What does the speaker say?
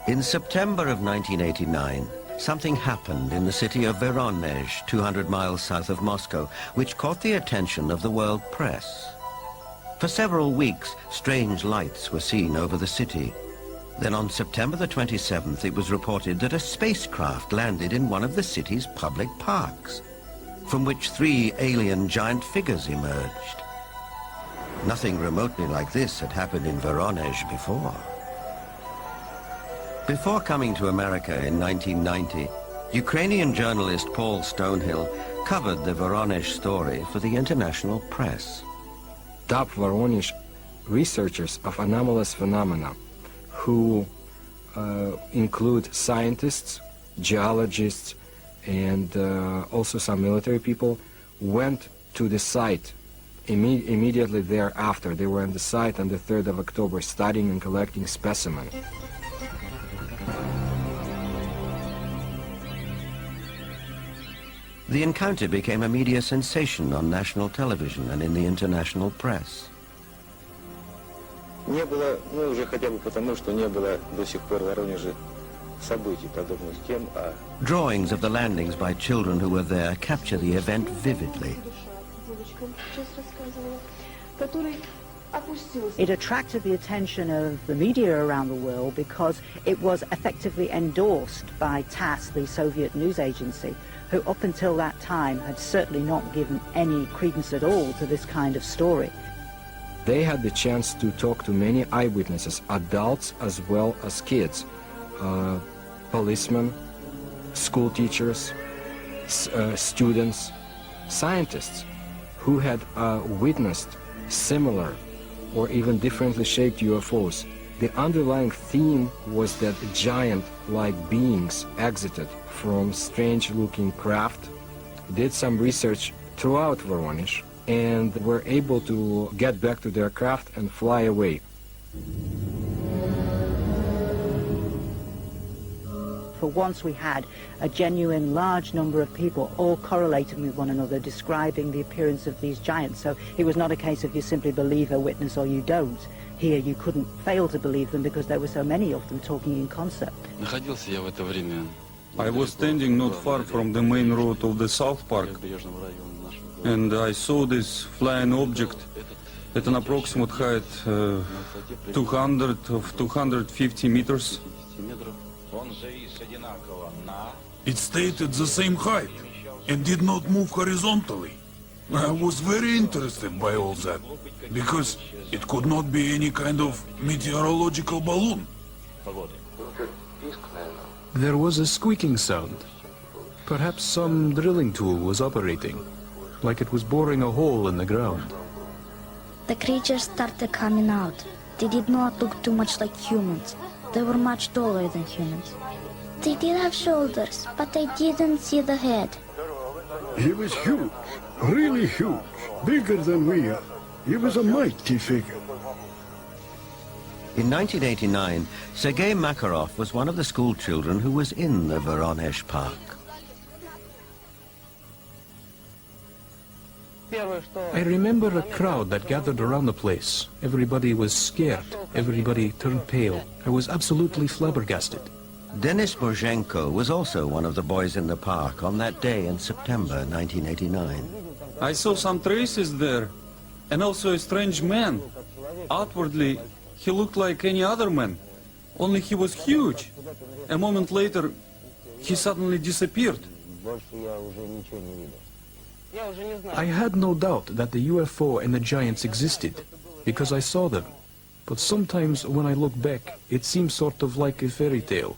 In September of 1989, something happened in the city of Voronezh, 200 miles south of Moscow, which caught the attention of the world press. For several weeks, strange lights were seen over the city. Then on September the 27th, it was reported that a spacecraft landed in one of the city's public parks, from which 3 alien giant figures emerged. Nothing remotely like this had happened in Voronezh before. Before coming to America in 1990, Ukrainian journalist Paul Stonehill covered the Voronezh story for the international press. Top Voronezh researchers of anomalous phenomena, who include scientists, geologists, and also some military people, went to the site immediately thereafter. They were on the site on the 3rd of October studying and collecting specimens. The encounter became a media sensation on national television and in the international press. Не было, ну уже хотя бы потому, что не было до сих пор в Воронеже событий, подобных тем, а... Drawings of the landings by children who were there capture the event vividly. It attracted the attention of the media around the world because it was effectively endorsed by TASS, the Soviet news agency, who up until that time had certainly not given any credence at all to this kind of story. They had the chance to talk to many eyewitnesses, adults as well as kids, policemen, school teachers, students, scientists who had witnessed similar or even differently shaped UFOs. The underlying theme was that giant-like beings exited from strange-looking craft, did some research throughout Voronezh, and were able to get back to their craft and fly away. For once we had a genuine large number of people all correlating with one another, describing the appearance of these giants. So it was not a case of you simply believe a witness or you don't. Here you couldn't fail to believe them because there were so many of them talking in concert. I was standing not far from the main road of the South Park, and I saw this flying object at an approximate height 250 meters. It stayed at the same height and did not move horizontally. I was very interested by all that, because it could not be any kind of meteorological balloon. There was a squeaking sound. Perhaps some drilling tool was operating, like it was boring a hole in the ground. The creatures started coming out. They did not look too much like humans. They were much taller than humans. They did have shoulders, but I didn't see the head. He was huge, really huge, bigger than we are. He was a mighty figure. In 1989, Sergei Makarov was one of the school children who was in the Voronezh park. I remember a crowd that gathered around the place. Everybody was scared. Everybody turned pale. I was absolutely flabbergasted. Denis Bozhenko was also one of the boys in the park on that day in September 1989. I saw some traces there, and also a strange man. Outwardly, he looked like any other man, only he was huge. A moment later, he suddenly disappeared. I had no doubt that the UFO and the giants existed, because I saw them. But sometimes when I look back, it seems sort of like a fairy tale.